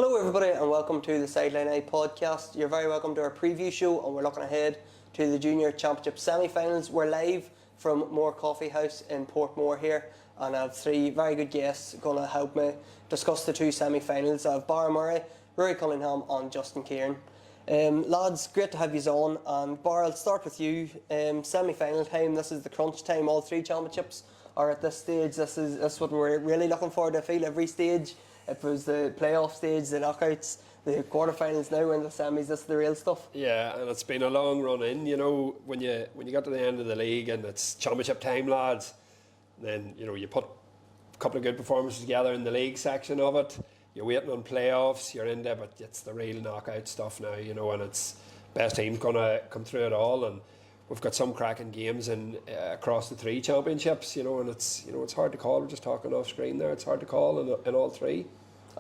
Hello everybody and welcome to the Sideline Eye podcast. You're very welcome to our preview show and we're looking ahead to the Junior Championship semi-finals. We're live from Mor Coffee House in Portmore here and I have three very good guests going to help me discuss the two semi-finals. I have Barra Murray, Ruairi Cunningham and Justin Kieran. Lads, great to have you on, and Barra, I'll start with you. Semi-final time, this is the crunch time. All three championships are at this stage. This is what we're really looking forward to. I feel every stage. It was the playoff stage, the knockouts, the quarterfinals now, and the semis. This is the real stuff. Yeah, and it's been a long run in. You know, when you get to the end of the league and it's championship time, lads, then you put a couple of good performances together in the league section of it. You're waiting on playoffs. You're in there, but it's the real knockout stuff now. And it's best team's gonna come through it all, and we've got some cracking games in across the three championships. And it's hard to call. We're just talking off screen there. It's hard to call in all three.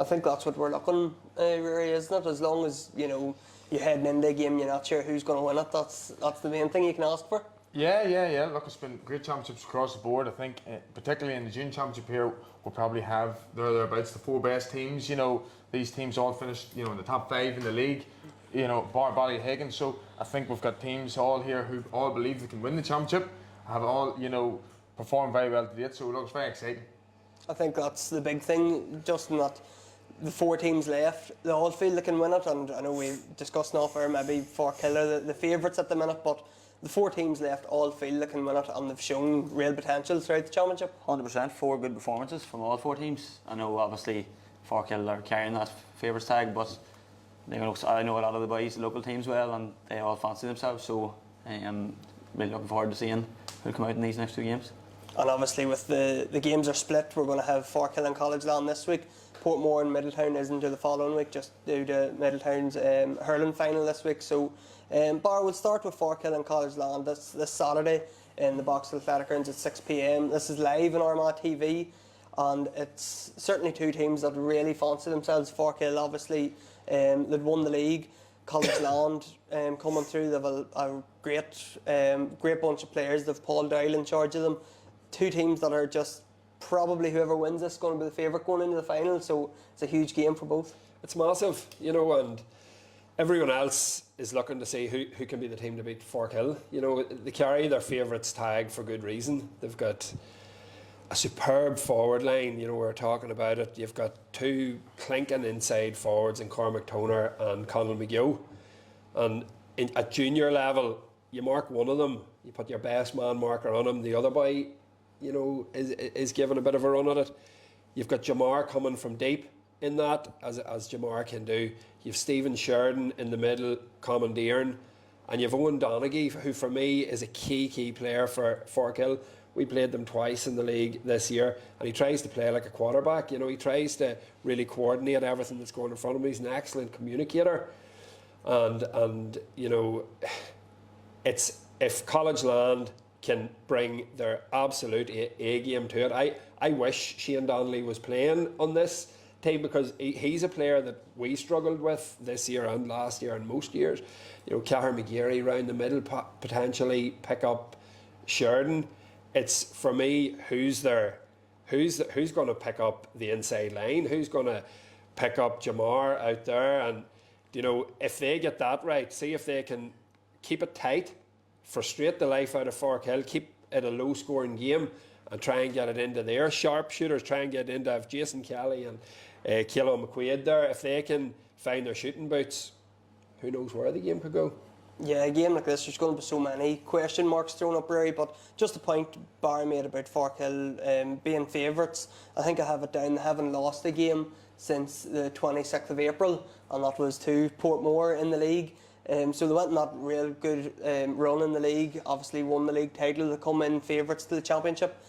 I think that's what we're looking, really, isn't it? As long as you're heading into a game, you're not sure who's going to win it. That's the main thing you can ask for. Yeah. Look, it's been great championships across the board. I think, particularly in the June Championship here, we'll probably have thereabouts the four best teams. These teams all finished, in the top five in the league. Bar Ballyhagan. So I think we've got teams all here who all believe they can win the championship. Have all, performed very well to date. So it looks very exciting. I think that's the big thing, Justin, that the four teams left, they all feel they can win it, and I know we discussed off air maybe Forkhill are the favourites at the minute, but the four teams left all feel they can win it, and they've shown real potential throughout the championship. 100%, four good performances from all four teams. I know obviously Forkhill are carrying that favourites tag, but I know a lot of the boys, local teams well, and they all fancy themselves, so I'm really looking forward to seeing who'll come out in these next two games. And obviously with the games are split, we're going to have Forkhill and College Land this week. Portmore and Middletown isn't until the following week, just due to Middletown's hurling final this week. So Bar, we'll start with Forkhill and College Land this Saturday in the Box Athletic Grounds at 6 p.m. This is live on Armagh TV, and it's certainly two teams that really fancy themselves. Forkhill obviously they'd won the league. College Land coming through, they've a great bunch of players. They've Paul Doyle in charge of them. Two teams that are just probably whoever wins this is going to be the favourite going into the final, so it's a huge game for both. It's massive, and everyone else is looking to see who can be the team to beat Forkhill. They carry their favourites tag for good reason. They've got a superb forward line, we're talking about it. You've got two clinking inside forwards in Cormac Toner and Conal McGill. And at junior level, you mark one of them, you put your best man marker on him, the other boy is given a bit of a run at it. You've got Jamar coming from deep in that, as Jamar can do. You've Stephen Sheridan in the middle commandeering, and you've Owen Donaghy, who for me is a key player for Forkhill. We played them twice in the league this year, and he tries to play like a quarterback. He tries to really coordinate everything that's going in front of him. He's an excellent communicator, and it's if College Land can bring their absolute A game to it. I wish Shane Donnelly was playing on this team, because he's a player that we struggled with this year and last year and most years. Cahir McGeary round the middle, potentially pick up Sheridan. It's for me who's going to pick up the inside line, who's going to pick up Jamar out there, and if they get that right, see if they can keep it tight, frustrate the life out of Forkhill, keep it a low scoring game and try and get it into their sharpshooters, try and get into Jason Kelly and Cialan McQuaid there. If they can find their shooting boots, who knows where the game could go. Yeah, a game like this, there's going to be so many question marks thrown up, really, but just a point Barry made about Forkhill being favourites, I think I have it down, they haven't lost a game since the 26th of April, and that was to Portmore in the league. So they went on that real good run in the league, obviously won the league title, they come in favourites to the championship.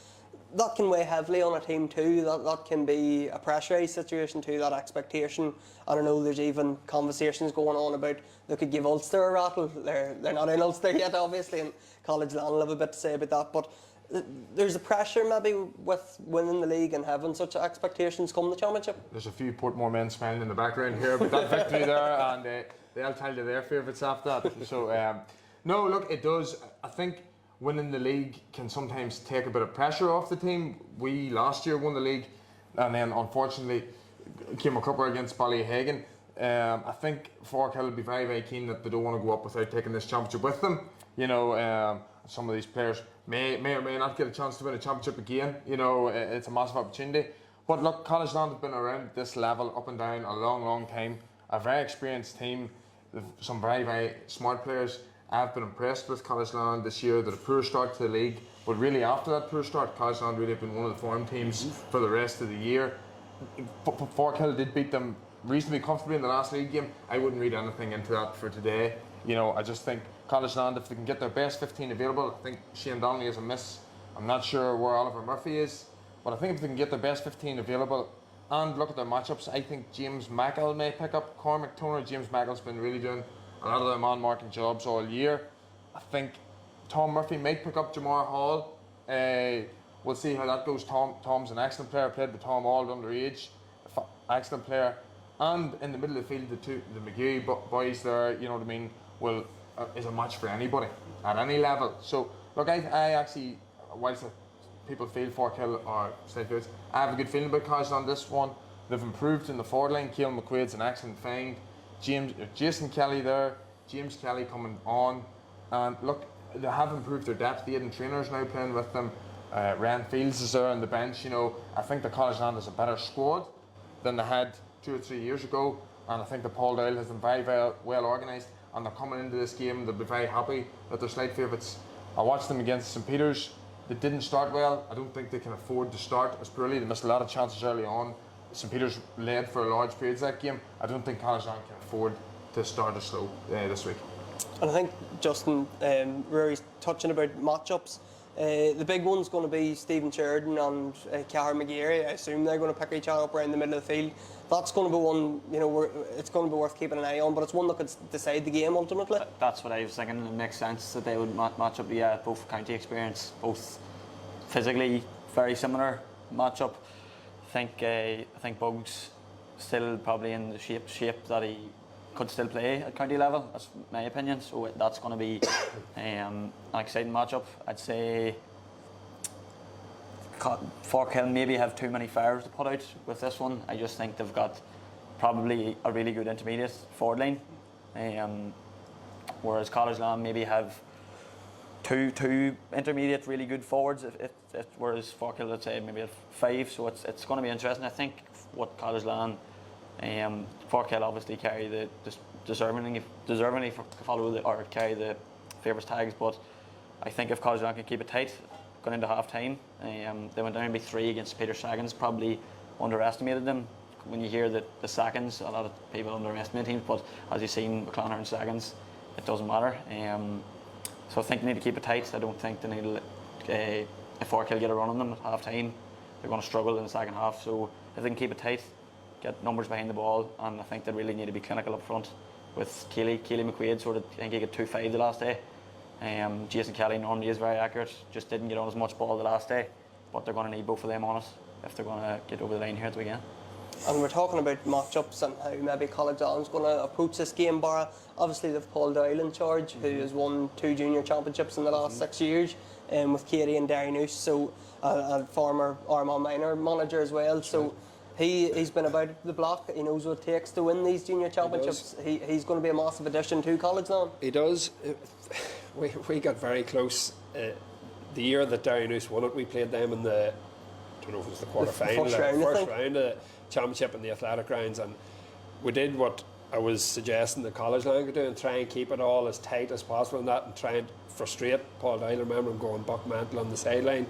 That can weigh heavily on a team too, that can be a pressurised situation too, that expectation. I don't know, there's even conversations going on about they could give Ulster a rattle. They're not in Ulster yet obviously, and College Land will have a bit to say about that, but there's a pressure maybe with winning the league and having such expectations come the championship. There's a few Portmore men smiling in the background here about that victory there, and they'll tell you their favourites after that. So no, look, it does. I think winning the league can sometimes take a bit of pressure off the team. We last year won the league, and then unfortunately came a cupper against Ballyhagan. I think Forkhill will be very, very keen that they don't want to go up without taking this championship with them. You know, some of these players may or may not get a chance to win a championship again. You know, it's a massive opportunity. But look, College Land have been around this level up and down a long, long time. A very experienced team, some very, very smart players. I've been impressed with College Land this year. They had a poor start to the league, but really after that poor start, College Land really have been one of the form teams for the rest of the year. Forkhill did beat them reasonably comfortably in the last league game. I wouldn't read anything into that for today. You know, I just think College Land, if they can get their best 15 available, I think Shane Donnelly is a miss. I'm not sure where Oliver Murphy is, but I think if they can get their best 15 available and look at their matchups, I think James Mackle may pick up Cormac Toner. James Mackle's been really doing a lot of their man-marking jobs all year. I think Tom Murphy might pick up Jamar Hall. We'll see how that goes. Tom's an excellent player, played with Tom all underage, excellent player. And in the middle of the field, the McGee boys there, you know what I mean, is a match for anybody at any level. So look, I actually, whilst people feel Forkhill or Slight, I have a good feeling about College on this one. They've improved in the forward line. Keelan McQuaid's an excellent find. Jason Kelly there, James Kelly coming on, and look, they have improved their depth. The Aidan trainers now playing with them. Ryan Fields is there on the bench. You know, I think the College Land is a better squad than they had 2 or 3 years ago, and I think the Paul Doyle has been very, very well organised, and they're coming into this game. They'll be very happy that they're slight favourites. I watched them against St Peter's. They didn't start well. I don't think they can afford to start as poorly. They missed a lot of chances early on. St Peter's led for a large periods that game. I don't think College Land can afford to start as slow this week. And I think Justin, Ruairí's touching about matchups. The big one's going to be Stephen Sheridan and Cahir McGeary. I assume they're going to pick each other up around the middle of the field. That's going to be one, you know, it's going to be worth keeping an eye on, but it's one that could decide the game ultimately. That's what I was thinking. It makes sense that they would match up. Yeah, both county experience, both physically very similar matchup. I think Bugs still probably in the shape that he could still play at county level. That's my opinion. So that's going to be an exciting matchup. I'd say Forkhill maybe have too many fires to put out with this one. I just think they've got probably a really good intermediate forward line, whereas College Land maybe have two intermediate really good forwards. Whereas Forkhill, let's say, maybe have 5. So it's going to be interesting. I think what College Land, Forkhill obviously carry the deservingly follow or carry the favourites tags, but I think if College Land can keep it tight going into half time, they went down by 3 against Peter Saggins, probably underestimated them. When you hear the Saggins, a lot of people underestimate teams, but as you've seen with Clonard and Saggins, it doesn't matter. So I think they need to keep it tight. I don't think they need to let if Forkhill get a run on them at half time, they're going to struggle in the second half. So if they can keep it tight, get numbers behind the ball, and I think they really need to be clinical up front with Keely McQuaid. Sort of, I think he got 2-5 the last day. Jason Kelly normally is very accurate, just didn't get on as much ball the last day, but they're going to need both of them on it if they're going to get over the line here at the weekend. And we're talking about matchups and how maybe College Land's going to approach this game, Barra. Obviously they've Paul Doyle in charge, who has won 2 junior championships in the last 6 years, with Katie and Darren Noose, so a former Armagh Minor manager as well. So he's been about the block. He knows what it takes to win these junior championships. He's going to be a massive addition to College Land. He does. We got very close. The year that Darren Noose won it, we played them in the, I don't know if it was the quarter final, first round of the championship in the athletic grounds, and we did what I was suggesting the College Land could do and try and keep it all as tight as possible and that, and try and frustrate Paul Doyle. I remember him going buckmantle on the sideline,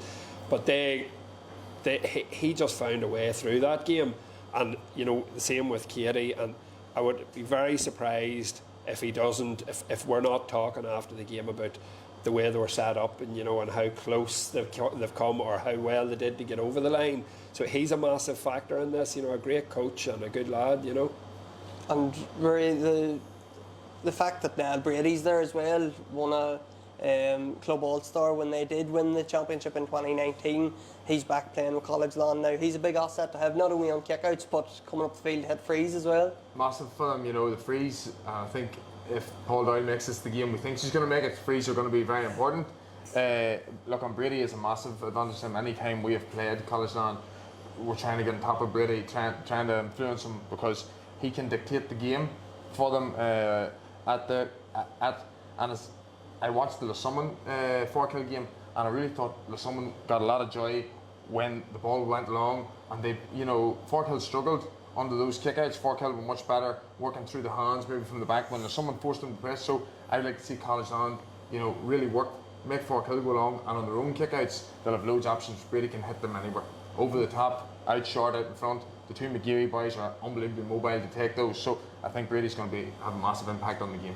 but he just found a way through that game. And you know, the same with Katie, and I would be very surprised if he doesn't, if we're not talking after the game about the way they were set up, and you know, and how close they've come, or how well they did to get over the line. So he's a massive factor in this. You know, a great coach and a good lad. You know, and really the fact that Niall Brady's there as well, won a Club All-Star when they did win the championship in 2019. He's back playing with College Land now. He's a big asset to have, not only on kickouts but coming up the field to hit frees as well. Massive for them, you know, the frees. I think if Paul Doyle makes this the game we think she's going to make it, frees are going to be very important. Look, on Brady is a massive advantage to him. Any time we have played College Land, were trying to get on top of Brady, trying to influence him because he can dictate the game for them and I watched the Lissummon Forkhill game, and I really thought Lissummon got a lot of joy when the ball went long, and they, Forkhill struggled under those kickouts. Forkhill were much better working through the hands, maybe from the back when someone forced them to press. So I'd like to see College Land, really make Forkhill go long, and on their own kickouts, they'll have loads of options. Brady can hit them anywhere, over the top, out short, out in front. The two McGeary boys are unbelievably mobile to take those. So I think Brady's going to have a massive impact on the game.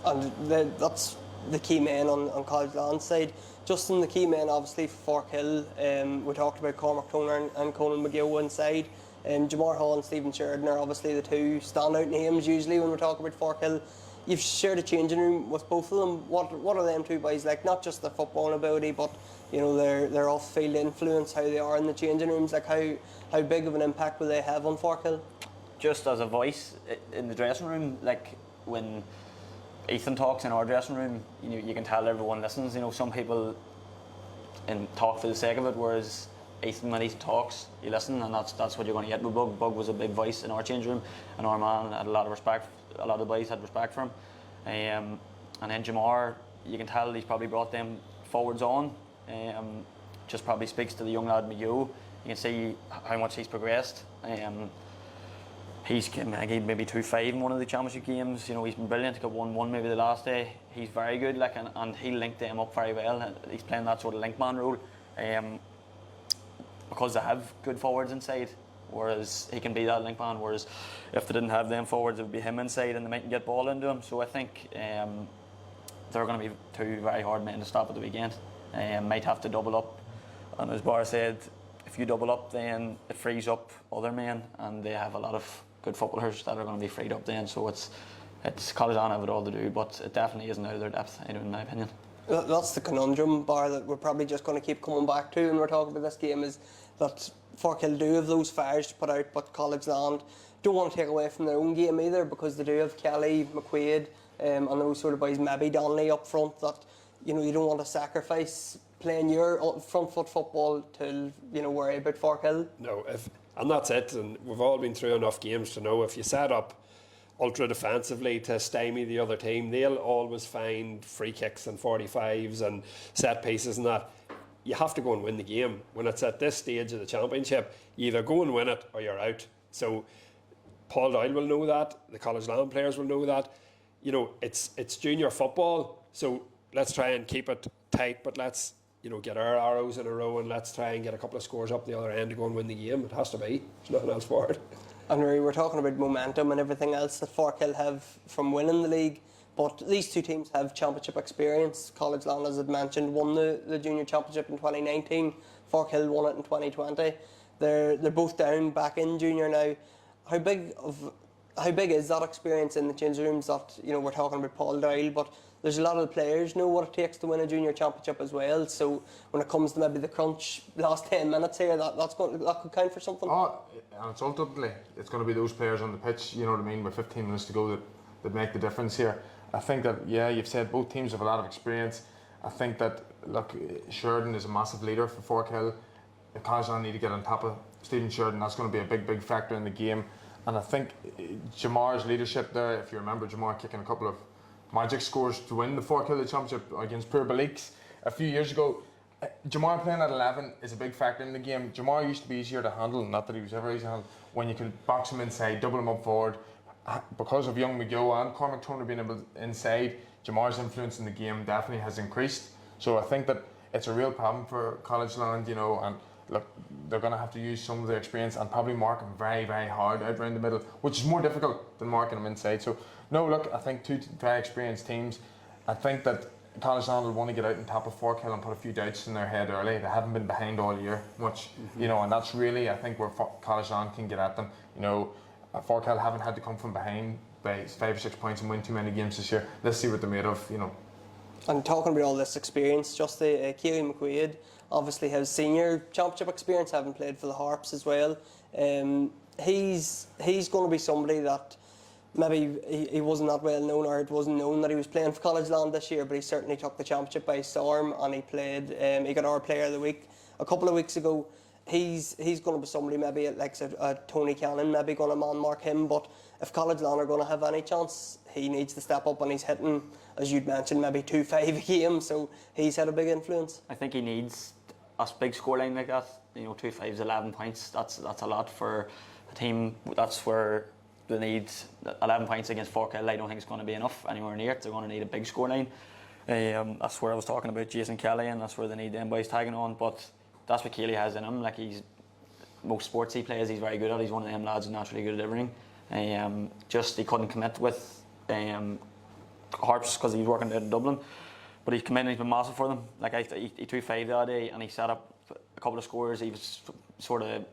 And that's the key men on College Land's side. Justin, the key men obviously for Forkhill, we talked about Cormac Toner and Conan McGill inside. Jamar Hall and Stephen Sheridan are obviously the two standout names usually when we talk about Forkhill. You've shared a changing room with both of them. What are them two boys like? Not just their footballing ability, but their off-field influence, how they are in the changing rooms. Like how big of an impact will they have on Forkhill? Just as a voice in the dressing room, like when Ethan talks in our dressing room, you can tell everyone listens. Some people talk for the sake of it, whereas when Ethan talks, you listen, and that's what you're going to get with Bug. Bug was a big voice in our change room, and our man had a lot of respect. A lot of the boys had respect for him. And then Jamar, you can tell he's probably brought them forwards on. Just probably speaks to the young lad McGill. You can see how much he's progressed. He's maybe 2-5 in one of the championship games. He's been brilliant. He got 1-1 maybe the last day. He's very good, and he linked them up very well. He's playing that sort of link man role. Because they have good forwards inside, whereas he can be that link man, whereas if they didn't have them forwards, it would be him inside and they mightn't get ball into him. So I think they're going to be two very hard men to stop at the weekend. Might have to double up, and as Barra said, if you double up then it frees up other men, and they have a lot of good footballers that are going to be freed up then. So it's College Land have it all to do, but it definitely isn't out of their depth, in my opinion. That's the conundrum, Bar, that we're probably just going to keep coming back to when we're talking about this game, is that Forkhill do have those fires to put out, but College Land don't want to take away from their own game either, because they do have Kelly, McQuaid, and those sort of boys, maybe Donnelly up front, that you don't want to sacrifice playing your front foot football to worry about Forkhill. No, and that's it. And we've all been through enough games to know if you set up ultra defensively to stymie the other team, they'll always find free kicks and 45s and set pieces and that. You have to go and win the game. When it's at this stage of the championship, you either go and win it or you're out. So Paul Doyle will know that, the College Land players will know that. It's junior football, so let's try and keep it tight, but let's get our arrows in a row, and let's try and get a couple of scores up the other end to go and win the game. It has to be. There's nothing else for it. And we're talking about momentum and everything else that Forkhill have from winning the league, but these two teams have championship experience. College Land, as I'd mentioned, won the junior championship in 2019. Forkhill won it in 2020. They're both down back in junior now. How big is that experience in the changing rooms? That we're talking about Paul Doyle, but there's a lot of the players know what it takes to win a junior championship as well. So when it comes to maybe the crunch last 10 minutes here, that could count for something. Oh, and it's ultimately going to be those players on the pitch. You know what I mean? With 15 minutes to go, that make the difference here. I think that you've said both teams have a lot of experience. I think that Sheridan is a massive leader for Forkhill. If College Land need to get on top of Stephen Sheridan, that's going to be a big factor in the game. And I think Jamar's leadership there, if you remember Jamar kicking a couple of magic scores to win the Forkhill Championship against Pure Beliks a few years ago. Jamar playing at 11 is a big factor in the game. Jamar used to be easier to handle, not that he was ever easy to handle, when you could box him inside, double him up forward. Because of young McGill and Cormac Toner being able inside, Jamar's influence in the game definitely has increased. So I think that it's a real problem for College Land, and look, they're going to have to use some of their experience and probably mark him very hard out around the middle, which is more difficult than marking him inside. So no, look, I think two very experienced teams. I think that College Land will want to get out on top of Forkhill and put a few doubts in their head early. They haven't been behind all year much, and that's really, I think, where College Land can get at them. Forkhill haven't had to come from behind by 5 or 6 points and win too many games this year. Let's see what they're made of, And talking about all this experience, just Keely McQuaid obviously has senior championship experience, having played for the Harps as well. He's going to be somebody that maybe he wasn't that well known, or it wasn't known that he was playing for College Land this year, but he certainly took the championship by storm, and he played. He got our Player of the Week a couple of weeks ago. he's going to be somebody maybe like a Tony Cannon maybe going to man-mark him, but if College Land are going to have any chance, he needs to step up, and he's hitting, as you'd mentioned, maybe 2-5 a game, so he's had a big influence. I think he needs a big scoreline like that. 2-5 is 11 points. That's a lot for a team. That's where they need 11 points against Forkhill. I don't think it's going to be enough anywhere near it. They're going to need a big scoreline. That's where I was talking about Jason Kelly, and that's where they need them boys tagging on. But that's what Keely has in him. Like, he's most sports he plays, he's very good at. He's one of them lads who's naturally good at everything. Just he couldn't commit with Harps because he's working down in Dublin. But he's come in and he's been massive for them. Like, he threw 5 the other day, and he set up a couple of scores. He was sort of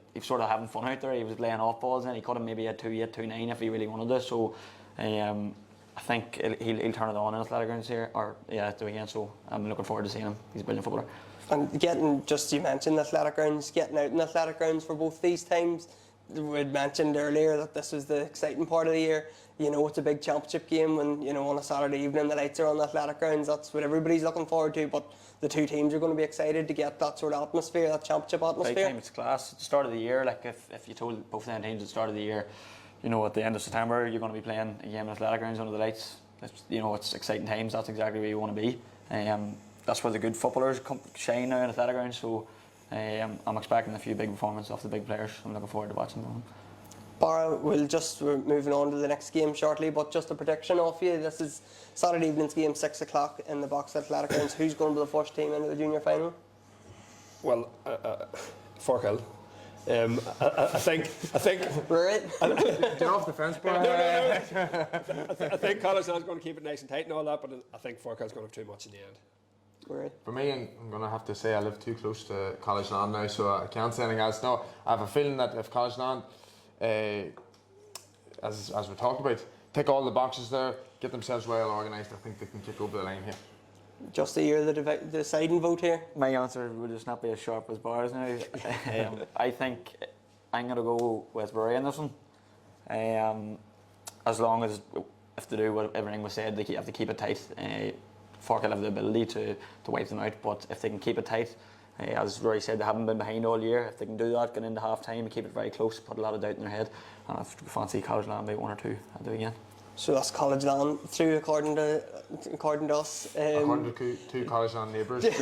having fun out there. He was laying off balls, and he could have maybe had 2-8, 2-9 if he really wanted to. So I think he'll turn it on in Athletic Grounds here, at the weekend. So I'm looking forward to seeing him. He's a brilliant footballer. And you mentioned Athletic Grounds, getting out in Athletic Grounds for both these times. We'd mentioned earlier that this was the exciting part of the year. It's a big championship game when, on a Saturday evening the lights are on the Athletic Grounds. That's what everybody's looking forward to, but the two teams are going to be excited to get that sort of atmosphere, that championship atmosphere. Big time, it's class. At the start of the year, like if you told both of them teams at the start of the year, at the end of September you're going to be playing a game in Athletic Grounds under the lights, it's exciting times. That's exactly where you want to be. That's where the good footballers shine now in Athletic Grounds. So I'm expecting a few big performances off the big players. I'm looking forward to watching them. Barra, we're moving on to the next game shortly, but just a prediction off you. This is Saturday evening's game, 6 o'clock in the box at Athletic Grounds. Who's going to be the first team into the junior final? Well, Forkhill. I think. Right. Get off the fence, Barra. No. I think College Land's going to keep it nice and tight and all that, but I think Forkhill's going to have too much in the end. Right. For me, I'm going to have to say I live too close to College Land now, so I can't say anything else. No, I have a feeling that if College Land, as we talked about, tick all the boxes there, get themselves well organised, I think they can kick over the line here. Just to hear the deciding vote here. My answer would just not be as sharp as Barra's now. I think I'm going to go with Ruairi in this one. As long as, if they do what everything was said, they have to keep it tight. Forkhill have the ability to wipe them out, but if they can keep it tight, as Rory said, they haven't been behind all year. If they can do that, get into half time and keep it very close, put a lot of doubt in their head, and I fancy College Land by 1 or 2 at the weekend. So that's College Land through, according to us. According to two College Land neighbours. Who's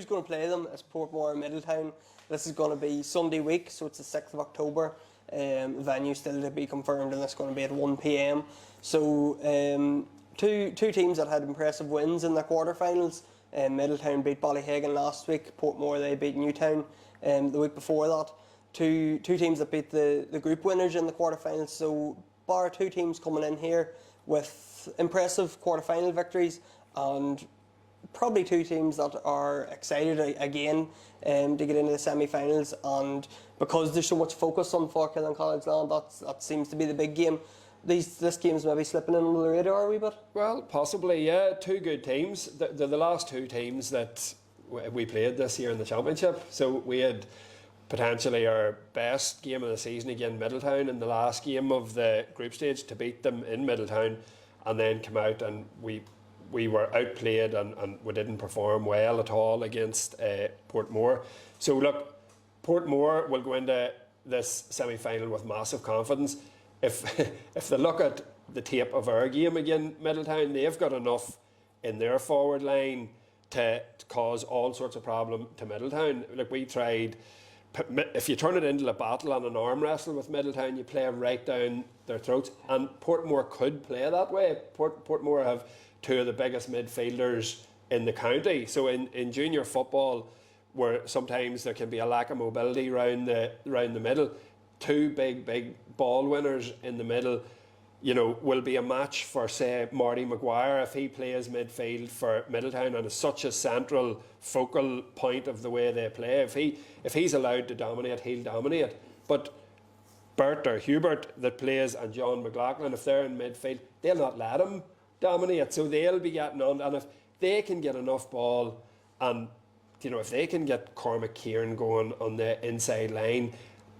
going to play them? It's Portmore and Middletown. This is going to be Sunday week, so it's the 6th of October. Venue still to be confirmed, and it's going to be at 1 p.m. So two teams that had impressive wins in their quarterfinals. Middletown beat Ballyhagan last week. Portmore, they beat Newtown the week before that. Two teams that beat the group winners in the quarterfinals. So bar two teams coming in here with impressive quarterfinal victories, and probably two teams that are excited again to get into the semi-finals. And because there's so much focus on Forkhill and College Land, that seems to be the big game. This game's maybe slipping in under the radar a wee bit. Well, possibly, yeah. Two good teams. They're the last two teams that we played this year in the championship. So we had potentially our best game of the season again, Middletown, in the last game of the group stage, to beat them in Middletown, and then come out and we were outplayed and we didn't perform well at all against Portmore. So look, Portmore will go into this semi-final with massive confidence. If they look at the tape of our game again, Middletown, they've got enough in their forward line to cause all sorts of problem to Middletown. Like, we tried. If you turn it into a battle and an arm wrestle with Middletown, you play right down their throats. And Portmore could play that way. Portmore have two of the biggest midfielders in the county. So in junior football, where sometimes there can be a lack of mobility round the middle, two big ball winners in the middle, will be a match for, say, Marty Maguire if he plays midfield for Middletown and is such a central focal point of the way they play. If he's allowed to dominate, he'll dominate. But Bert or Hubert that plays and John McLaughlin, if they're in midfield, they'll not let him dominate. So they'll be getting on, and if they can get enough ball, and if they can get Cormac Kieran going on the inside line,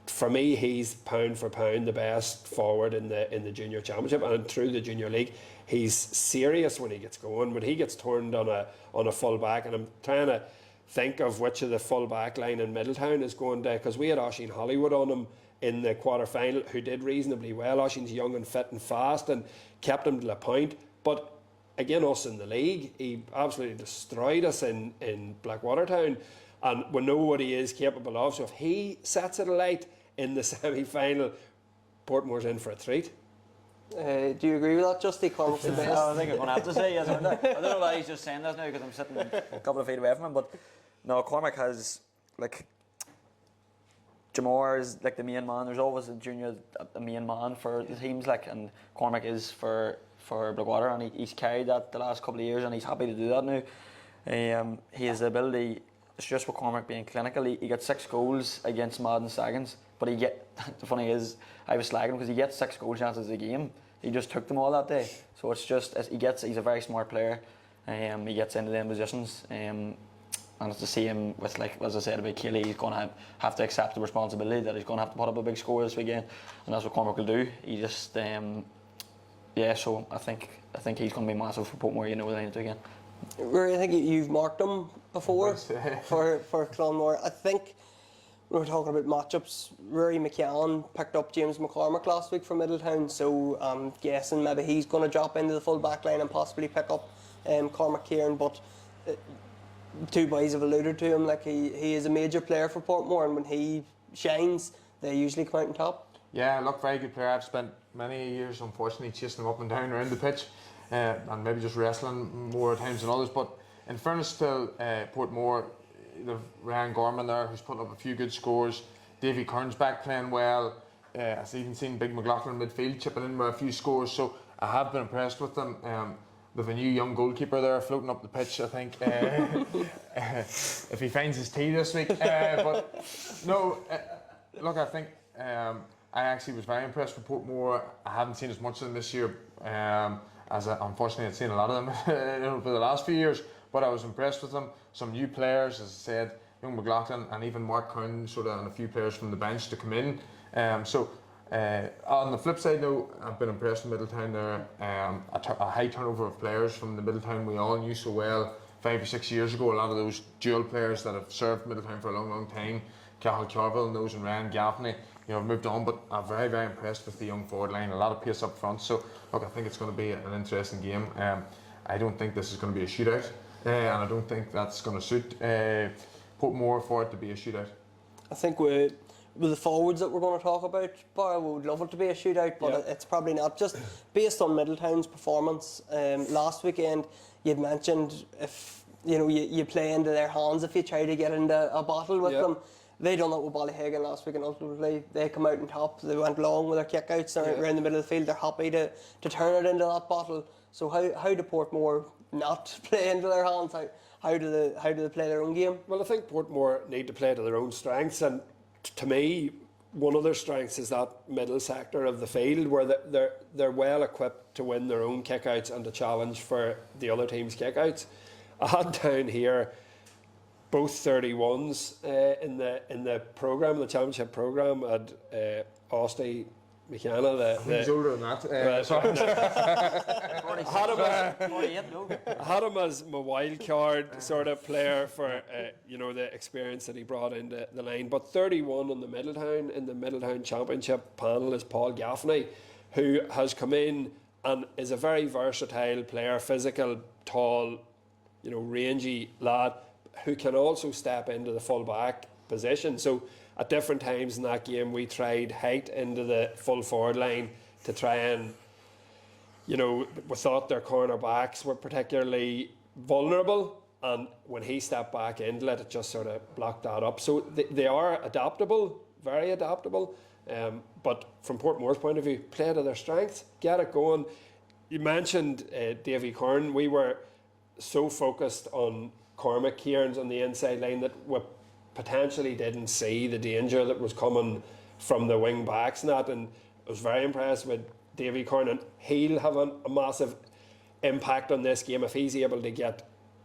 for me, he's pound for pound the best forward in the junior championship and through the junior league. He's serious when he gets going. When he gets turned on a full back, and I'm trying to think of which of the full back line in Middletown is going there, because we had Oisín Hollywood on him in the quarter final, who did reasonably well. Oisín's young and fit and fast and kept him to the point. But again, us in the league, he absolutely destroyed us in Blackwater Town, and we know what he is capable of. So if he sets it alight in the semi-final, Portmore's in for a treat. Do you agree with that, Justy? Cormac's the best. I think I'm going to have to say yes. I don't know why he's just saying that now because I'm sitting a couple of feet away from him. But no, Cormac has, like, Jamor is like the main man. There's always a junior, a main man for the teams, like, and Cormac is for Blackwater, and he's carried that the last couple of years, and he's happy to do that now. He has the ability. It's just with Cormac being clinical. He gets 6 goals against Madden Saggins, but the funny is, I was slagging him because he gets 6 goal chances a game. He just took them all that day. So it's just he's a very smart player. He gets into them positions. And it's the same with, like, as I said about Keely, he's going to have to accept the responsibility that he's going to have to put up a big score this weekend, and that's what Cormac will do. He just, so I think he's going to be massive for Portmore, you know, with anything again. Rory, I think you've marked him before for Clonmore. I think we were talking about matchups. Rory McCann picked up James McCormick last week from Middletown, so I'm guessing maybe he's going to drop into the full back line and possibly pick up Cormac Kieran, but two boys have alluded to him, like he is a major player for Portmore, and when he shines, they usually come out on top. Yeah, look, very good player. I've spent many years, unfortunately, chasing him up and down around the pitch, and maybe just wrestling more times than others. But in fairness to Portmore, the Ryan Gorman there, who's putting up a few good scores. Davy Kern's back playing well. I've even seen Big McLaughlin midfield chipping in with a few scores. So I have been impressed with them. They've a new young goalkeeper there floating up the pitch, I think, if he finds his tee this week. But no, look, I think I actually was very impressed with Portmore. I haven't seen as much of them this year, as unfortunately I'd seen a lot of them for the last few years. But I was impressed with them. Some new players, as I said, young McLaughlin and even Mark Cowan, sort of, and a few players from the bench to come in. On the flip side, though, I've been impressed with Middletown there. A high turnover of players from the Middletown we all knew so well 5 or 6 years ago. A lot of those dual players that have served Middletown for a long, long time, Cathal Carville and those, and Ryan Gaffney, you know, have moved on. But I'm very, very impressed with the young forward line. A lot of pace up front. So look, I think it's going to be an interesting game. I don't think this is going to be a shootout, and I don't think that's going to suit Portmore for it to be a shootout. I think with the forwards that we're going to talk about, boy, we would love it to be a shootout, but it's probably not. Just based on Middletown's performance last weekend, you'd mentioned if you play into their hands if you try to get into a battle with them. They done that with Ballyhagan last week, and ultimately they come out on top. They went long with their kickouts around the middle of the field. They're happy to turn it into that battle. So how do Portmore not play into their hands? How do they play their own game? Well, I think Portmore need to play to their own strengths, and to me, one of their strengths is that middle sector of the field where they're well equipped to win their own kickouts and to challenge for the other team's kickouts. I had down here both 31s in the program, the championship program, at Austin McKenna. He's older than that. I had him as my wild card sort of player for the experience that he brought into the line. But 31 in the Middletown Championship panel is Paul Gaffney, who has come in and is a very versatile player, physical, tall, rangy lad, who can also step into the full back position. So at different times in that game, we tried height into the full forward line to try and, we thought their corner backs were particularly vulnerable, and when he stepped back into it just sort of blocked that up. So they are adaptable, very adaptable, but from Portmore's point of view, play to their strengths, get it going. You mentioned Davy Kern. We were so focused on Cormac Kieran's on the inside line that we potentially didn't see the danger that was coming from the wing backs and that, and I was very impressed with Davy Kern, and he'll have a massive impact on this game if he's able to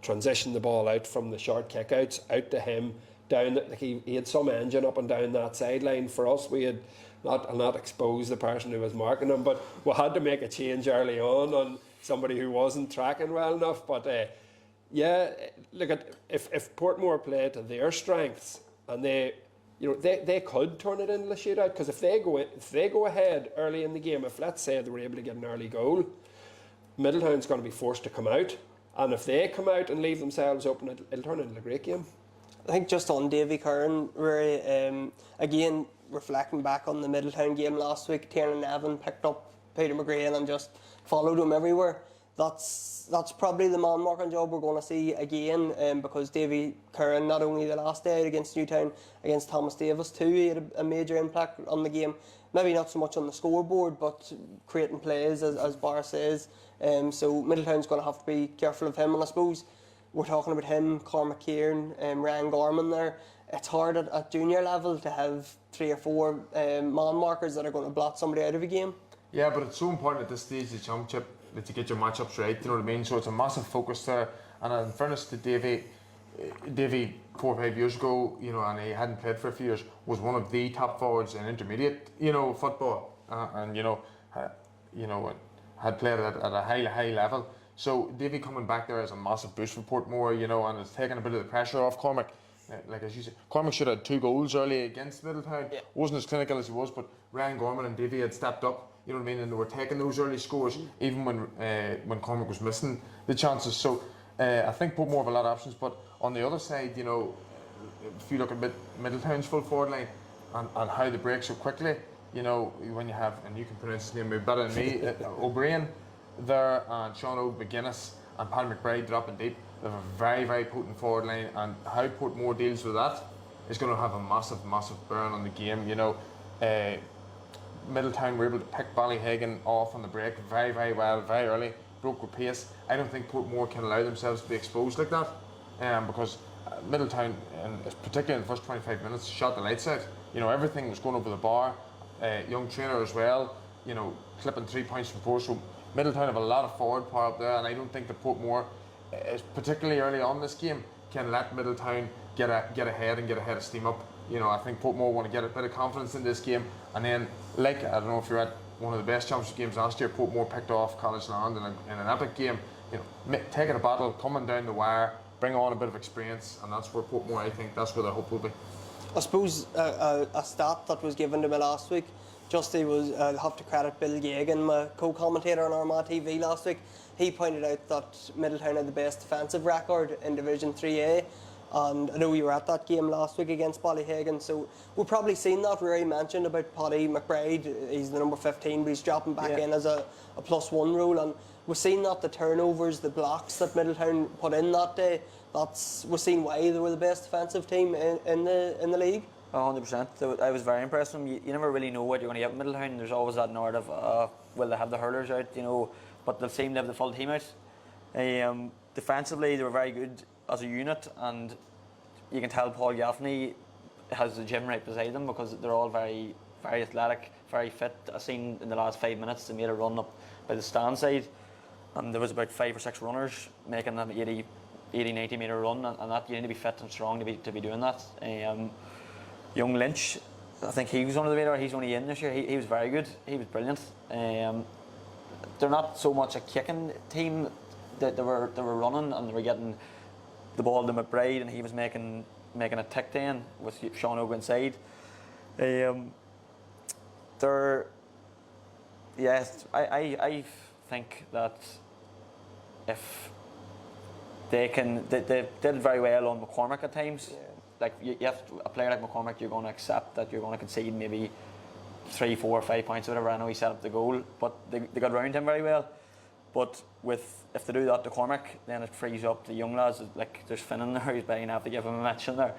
transition the ball out from the short kickouts out to him, down, like he had some engine up and down that sideline. For us, we had I'll not expose the person who was marking him, but we had to make a change early on somebody who wasn't tracking well enough. But yeah, look at if Portmore play to their strengths, and they could turn it into a shootout, because if they go ahead early in the game, if let's say they were able to get an early goal, Middletown's going to be forced to come out, and if they come out and leave themselves open, it'll turn into a great game. I think just on Davy Curran, really, again, reflecting back on the Middletown game last week, Tiernan Nevin picked up Peter McGrain and just followed him everywhere. That's probably the man marking job we're going to see again, because Davy Curran, not only the last day against Newtown, against Thomas Davis too, he had a major impact on the game. Maybe not so much on the scoreboard, but creating plays, as Barra says. So Middletown's going to have to be careful of him, and I suppose we're talking about him, Cormac Kieran, Ryan Gorman there. It's hard at junior level to have 3 or 4 man markers that are going to blot somebody out of a game. Yeah, but it's so important at this stage of the championship that you get your matchups right, you know what I mean? So it's a massive focus there. And in fairness to Davy 4 or 5 years ago, you know, and he hadn't played for a few years, was one of the top forwards in intermediate, you know, football, and had played at a high level. So Davy coming back there is a massive boost for Portmore, you know, and it's taken a bit of the pressure off Cormac. Like as you said, Cormac should have had 2 goals early against Middletown. Yeah. Wasn't as clinical as he was, but Ryan Gorman and Davy had stepped up, you know what I mean, and they were taking those early scores, even when Cormac was missing the chances. So I think Portmore have a lot of options, but on the other side, you know, if you look at Middletown's full forward line and how they break so quickly, you know, when you have, and you can pronounce his name better than me, O'Brien there, and Sean McGuinness and Paddy McBride dropping deep. They have a very, very potent forward line, and how Portmore deals with that is going to have a massive, massive burn on the game. You know, Middletown were able to pick Ballyhagan off on the break very, very well, very early, broke with pace. I don't think Portmore can allow themselves to be exposed like that, because Middletown, and particularly in the first 25 minutes, shot the lights out. You know, everything was going over the bar. Young trainer as well, you know, clipping 3 points from 4. So Middletown have a lot of forward power up there, and I don't think that Portmore, particularly early on this game, can let Middletown get ahead and get ahead of steam up. You know, I think Portmore want to get a bit of confidence in this game, and then, like, I don't know if you're at one of the best championship games last year, Portmore picked off College Land in an epic game. You know, taking a battle, coming down the wire, bring on a bit of experience, and that's where Portmore, I think, that's where their hope will be. I suppose a stat that was given to me last week, I'll have to credit Bill Gagan, my co-commentator on Armagh TV last week. He pointed out that Middletown had the best defensive record in Division 3A, and I know you were at that game last week against Ballyhagan, so we've probably seen that. Rory mentioned about Paddy McBride, he's the number 15, but he's dropping back in as a +1 role, and we've seen that the turnovers, the blocks that Middletown put in that day, we've seen why they were the best defensive team in the league. 100%. I was very impressed with them. You never really know what you're going to get with Middletown. There's always that narrative, will they have the hurlers out, you know, but they'll seem to have the full team out. Defensively, they were very good as a unit, and you can tell Paul Gaffney has the gym right beside them, because they're all very, very athletic, very fit. I've seen in the last 5 minutes they made a run up by the stand side, and there was about 5 or 6 runners making that 80-90 metre run, and that you need to be fit and strong to be doing that. Young Lynch, I think he was on the radar. He's only in this year. He was very good. He was brilliant. They're not so much a kicking team. That they were running, and they were getting the ball to McBride, and he was making a tick then with Sean Ogo inside. I think that if they did very well on McCormack at times. Yeah. Like you have a player like McCormack, you're going to accept that you're going to concede maybe 3, 4, 5 points or whatever. I know he set up the goal, but they got around him very well. But if they do that to Cormac, then it frees up the young lads. Like there's Finn in there, who's begging to have to give him a mention there.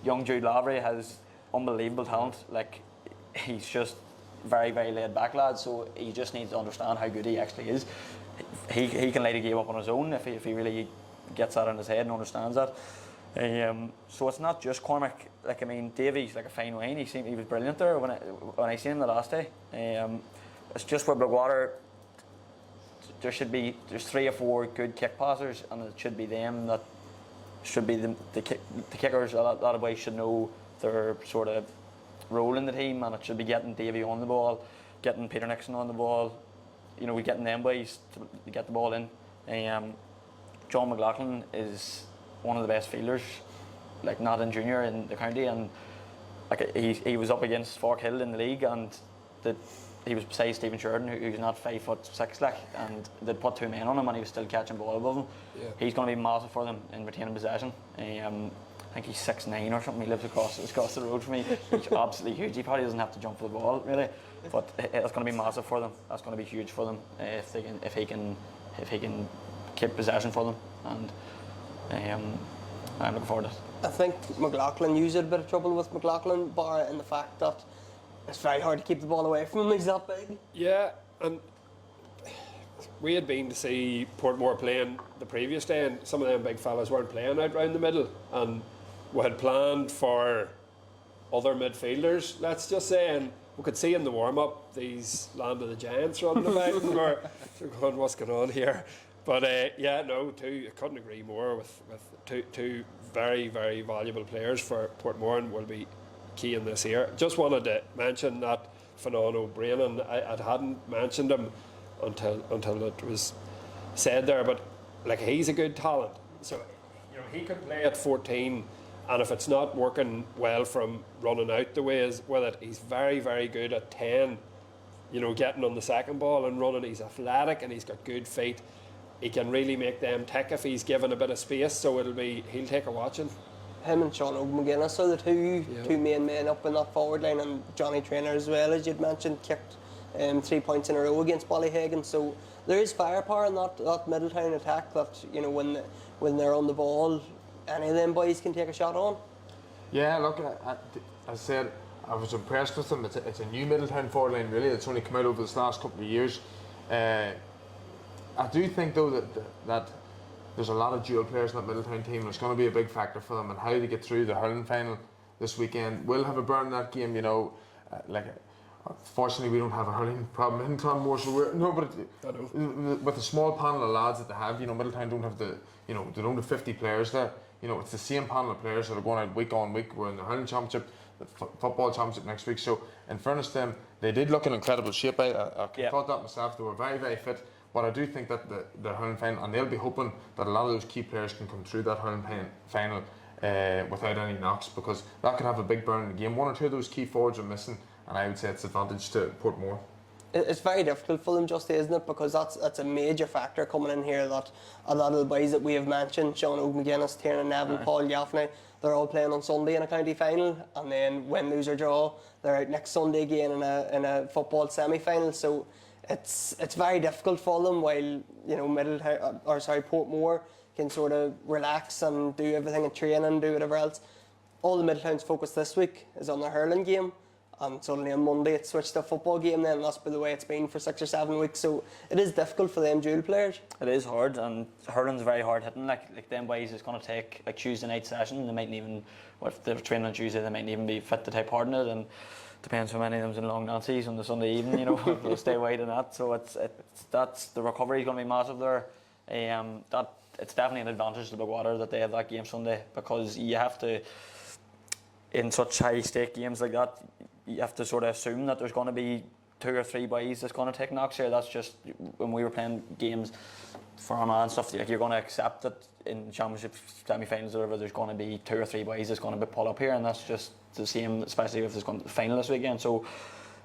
Young Jude Lavery has unbelievable talent. Like he's just very, very laid back lad. So he just needs to understand how good he actually is. He can light a game up on his own if he really gets that in his head and understands that. So it's not just Cormac. Like I mean, Davy's like a fine wine. He was brilliant there when I seen him the last day. It's just with Blackwater. There's 3 or 4 good kick passers, and it should be them that should be the kickers. A lot of boys should know their sort of role in the team, and it should be getting Davy on the ball, getting Peter Nixon on the ball. You know, getting them boys to get the ball in. John McLaughlin is one of the best fielders, like not in junior in the county, and like he was up against Fork Hill in the league, and he was beside Stephen Sheridan, who's not 5'6", like, and they'd put 2 men on him, and he was still catching ball above him. Yeah. He's going to be massive for them in retaining possession. I think he's 6'9" or something. He lives across the road from me. He's absolutely huge. He probably doesn't have to jump for the ball really, but it's going to be massive for them. That's going to be huge for them if he can keep possession for them, and I'm looking forward to it. I think McLaughlin used a bit of trouble with McLaughlin, Barra, in the fact that it's very hard to keep the ball away from him. He's that big. Yeah, and we had been to see Portmore playing the previous day, and some of them big fellas weren't playing out round the middle, and we had planned for other midfielders, let's just say, and we could see in the warm-up these Land of the Giants running about, and we're going, what's going on here? But I couldn't agree more with two very, very valuable players for Portmore, and will be key in this year. Just wanted to mention that Fanon O'Brien, and I hadn't mentioned him until it was said there, but like, he's a good talent. So he can play at 14, and if it's not working well from running out the way with it, he's very, very good at 10. Getting on the second ball and running. He's athletic and he's got good feet. He can really make them tick if he's given a bit of space. So he'll take a watching. Him and Sean McGuinness are the two main men up in that forward line, and Johnny Traynor as well, as you'd mentioned, kicked 3 points in a row against Ballyhagan. So there is firepower in that Middletown attack that when they're on the ball, any of them boys can take a shot on. Yeah, look, as I said, I was impressed with them. It's a new Middletown forward line, really. It's only come out over this last couple of years. I do think, though, that there's a lot of dual players in that Middletown team, and it's going to be a big factor for them, and how they get through the hurling final this weekend. We'll have a burn in that game, fortunately, we don't have a hurling problem in Clonmore, so with the small panel of lads that they have, Middletown don't have they don't have 50 players there. It's the same panel of players that are going out week on week. We're in the hurling championship, the football championship next week. So, in fairness to them, they did look in incredible shape. I thought that myself. They were very, very fit. But I do think that the hurling final, and they'll be hoping that a lot of those key players can come through that hurling final without any knocks, because that could have a big burn in the game. 1 or 2 of those key forwards are missing, and I would say it's advantage to Portmore. It's very difficult for them, Justy, isn't it? Because that's a major factor coming in here, that a lot of the boys that we have mentioned, Sean McGuinness, Tiernan Neville, Paul Gaffney, they're all playing on Sunday in a county final, and then win, lose or draw, they're out next Sunday again in a football semi-final. So it's very difficult for them, while Portmore can sort of relax and do everything in training, do whatever else. All the Middletown's focus this week is on the hurling game. And suddenly on Monday it switched to a football game then, and that's been the way it's been for 6 or 7 weeks. So it is difficult for them dual players. It is hard, and hurling's very hard hitting. Like them boys is going to take a Tuesday night session. They mightn't even, if they're training on Tuesday, they mightn't even be fit to take part in it, and depends how many of them's in long Nancy's on the Sunday evening, they'll stay wide in that. So that's the recovery is going to be massive there. It's definitely an advantage to Blackwater that they have that game Sunday, because you have to, in such high stake games like that, you have to sort of assume that there's going to be 2 or 3 boys that's going to take knocks here. That's just, when we were playing games for Armagh and stuff, like, you're going to accept that in championship semi-finals or whatever, there's going to be 2 or 3 boys that's going to be pulled up here, and that's just the same, especially if there's going to be the final this weekend. So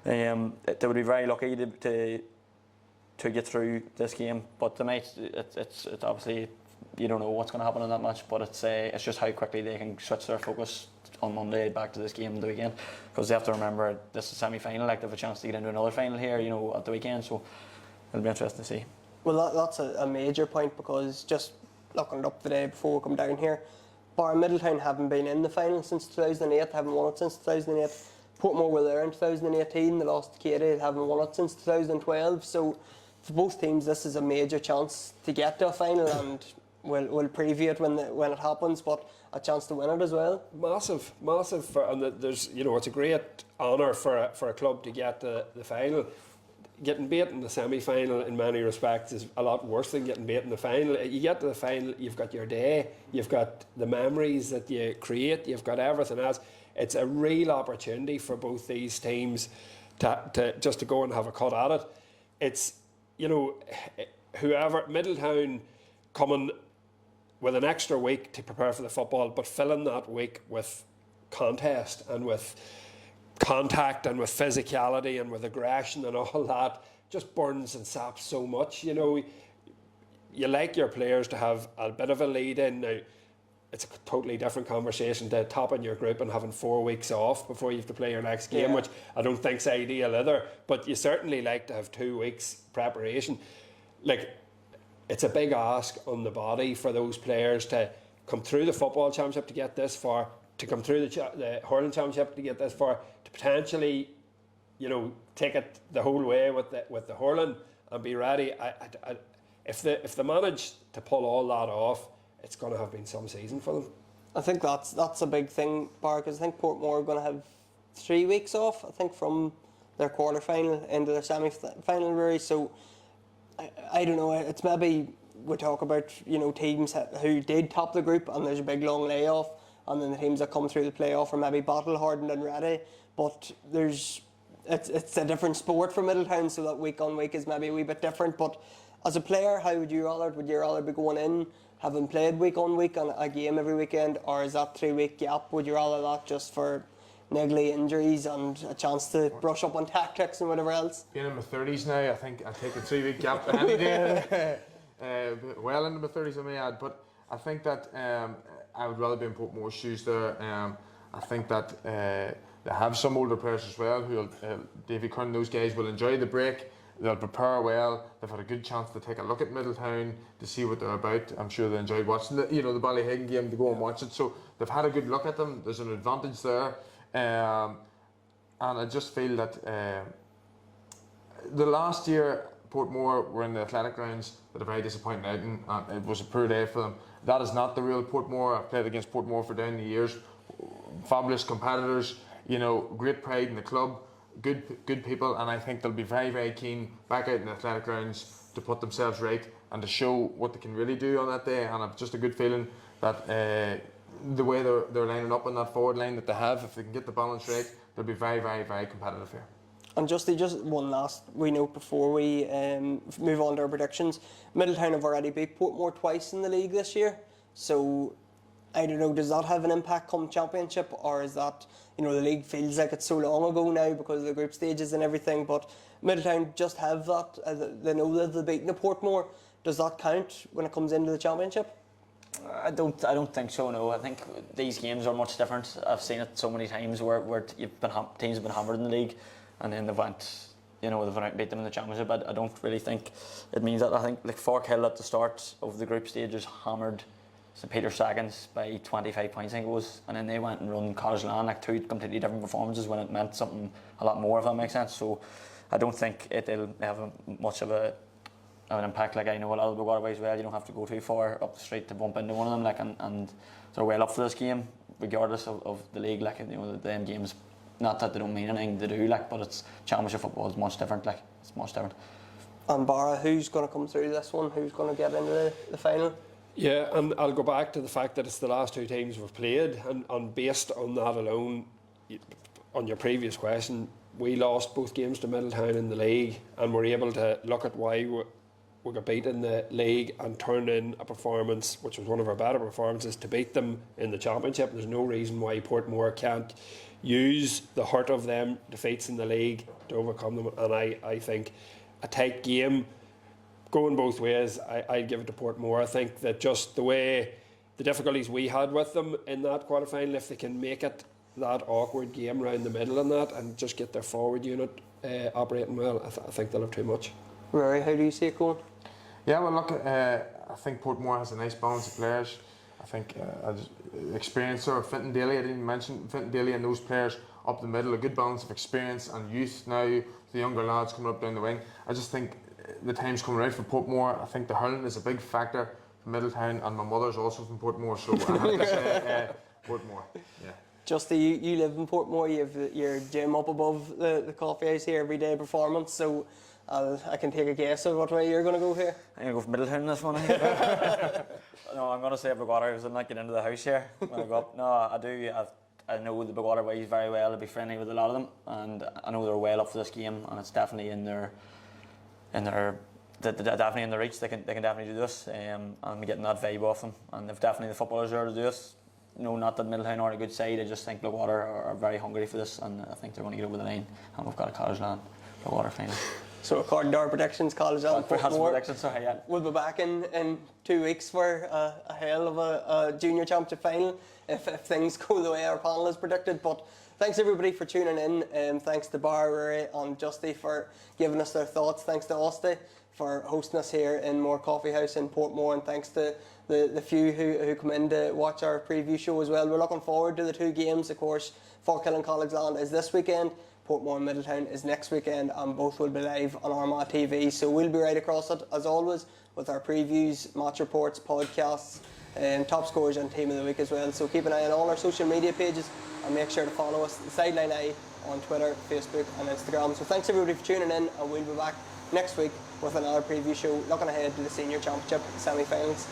they would be very lucky to get through this game. But tonight, it's obviously, you don't know what's going to happen in that match, but it's just how quickly they can switch their focus on Monday back to this game the weekend, because they have to remember this is semi-final, like they have a chance to get into another final here at the weekend, so it'll be interesting to see. Well, that's a major point, because just looking it up the day before we come down here, Barra Middletown haven't been in the final since 2008, haven't won it since 2008. Portmore were there in 2018, they lost to Katie, haven't won it since 2012, so for both teams this is a major chance to get to a final, and we'll preview it when it happens, but a chance to win it as well. Massive, and there's it's a great honour for a club to get the final. getting beat in the semi-final in many respects is a lot worse than getting beat in the final. You get to the final, you've got your day, you've got the memories that you create, you've got everything else. It's a real opportunity for both these teams to just to go and have a cut at it. It's, you know, whoever, Middletown coming with an extra week to prepare for the football, but filling that week with contest and with contact and with physicality and with aggression and all that, just burns and saps so much. You know, you like your players to have a bit of a lead in. Now, it's a totally different conversation to topping your group and having 4 weeks off before you have to play your next game, which I don't think's ideal either. But you certainly like to have 2 weeks preparation. Like, it's a big ask on the body for those players to come through the football championship to get this far, to come through the hurling championship to get this far, to potentially, you know, take it the whole way with the hurling and be ready. If they manage to pull all that off, it's going to have been some season for them. I think that's a big thing, Bar, because I think Portmore are going to have 3 weeks off, I think, from their quarter-final into their semi-final, really. So, I don't know, it's maybe we talk about, you know, teams who did top the group and there's a big long layoff, and then the teams that come through the playoff are maybe battle-hardened and ready, but it's a different sport for Middletown, so that week on week is maybe a wee bit different. But as a player, how would you rather be going in, having played week on week on a game every weekend, or is that 3 week gap, would you rather that just for niggly injuries and a chance to brush up on tactics and whatever else? Being in my 30s now, I think I'll take a 3 week gap any day. Well into my 30s I may add, but I think that I would rather be in Portmore's shoes there. I think that they have some older players as well who Davy Kern, those guys will enjoy the break. They'll prepare well. They've had a good chance to take a look at Middletown to see what they're about. I'm sure they enjoyed watching the Ballyhagan game, to go and watch it. So they've had a good look at them. There's an advantage there, and I just feel that the last year Portmore were in the athletic grounds that are very disappointing outing, and it was a poor day for them. That is not the real Portmore. I've played against Portmore for down the years. Fabulous competitors, you know, great pride in the club. Good people, and I think they'll be very, very keen back out in the athletic grounds to put themselves right and to show what they can really do on that day. And I've just a good feeling that the way they're lining up on that forward line that they have, if they can get the balance right, they'll be very, very, very competitive here. And just one last wee note before we move on to our predictions. Middletown have already beat Portmore twice in the league this year, so I don't know, does that have an impact come championship, or is that, you know, the league feels like it's so long ago now because of the group stages and everything, but Middletown just have that, they know that they've beaten the Portmore. Does that count when it comes into the championship? I don't think so. No, I think these games are much different. I've seen it so many times where teams have been hammered in the league, and then they've went out and beat them in the championship. I don't really think it means that. I think like Forkhill at the start of the group stages hammered St Peter's seconds by 25 points, I think it was, and then they went and run Cottage Land, like 2 completely different performances when it meant something a lot more, if that makes sense. So I don't think it'll have much of an impact. Like, I know a lot of the waterways well, you don't have to go too far up the street to bump into one of them, like, and they're well up for this game regardless of the league. Like, you know, the end games, not that they don't mean anything to do, like, but it's championship football is much different. Like, it's much different. And Barra, who's going to come through this one? Who's going to get into the final? Yeah, and I'll go back to the fact that it's the last 2 teams we've played, and based on that alone, on your previous question, we lost both games to Middletown in the league, and we're able to look at why we got beat in the league and turn in a performance which was one of our better performances to beat them in the championship. There's no reason why Portmore can't use the hurt of them defeats in the league to overcome them, and I think a tight game going both ways, I'd give it to Portmore. I think that just the difficulties we had with them in that quarter-final, if they can make it that awkward game around the middle and that, and just get their forward unit operating well, I think they'll have too much. Ruairi, how do you see it going? Yeah, well, look, I think Portmore has a nice balance of players. I think experience, or Fintan Daly, I didn't mention Fintan Daly and those players up the middle, a good balance of experience and youth now, the younger lads coming up down the wing. I just think the time's coming right for Portmore. I think the hurling is a big factor for Middletown, and my mother's also from Portmore, so I have to say Portmore. Yeah. Justy, you live in Portmore. You have your gym up above the coffee house here, everyday performance. So I can take a guess of what way you're going to go here. I'm going to go for Middletown this one. No, I'm going to say Bigwater because I'm not getting into the house here when I go up. No, I do. I know the Bigwater boys very well. I'll be friendly with a lot of them, and I know they're well up for this game, and it's definitely definitely in their reach. They can definitely do this, and I'm getting that vibe off them. And they've definitely the footballers there to do this. No, not that Middletown are a good side. I just think Bigwater are very hungry for this, and I think they're going to get over the line. And we've got a College Land Bigwater final. So according to our predictions, College Land Portmore we'll be back in 2 weeks for a hell of a junior championship final if things go the way our panel has predicted. But thanks everybody for tuning in. Thanks to Barra Murray and Justy for giving us their thoughts. Thanks to Austin for hosting us here in Mor Coffee House in Portmore, and thanks to the few who come in to watch our preview show as well. We're looking forward to the 2 games. Of course, Forkhill and College Land is this weekend. Portmore and Middletown is next weekend, and both will be live on Armagh TV. So we'll be right across it as always with our previews, match reports, podcasts, and top scores and team of the week as well. So keep an eye on all our social media pages and make sure to follow us, the Sideline Eye, on Twitter, Facebook and Instagram. So thanks everybody for tuning in, and we'll be back next week with another preview show looking ahead to the Senior Championship semi-finals.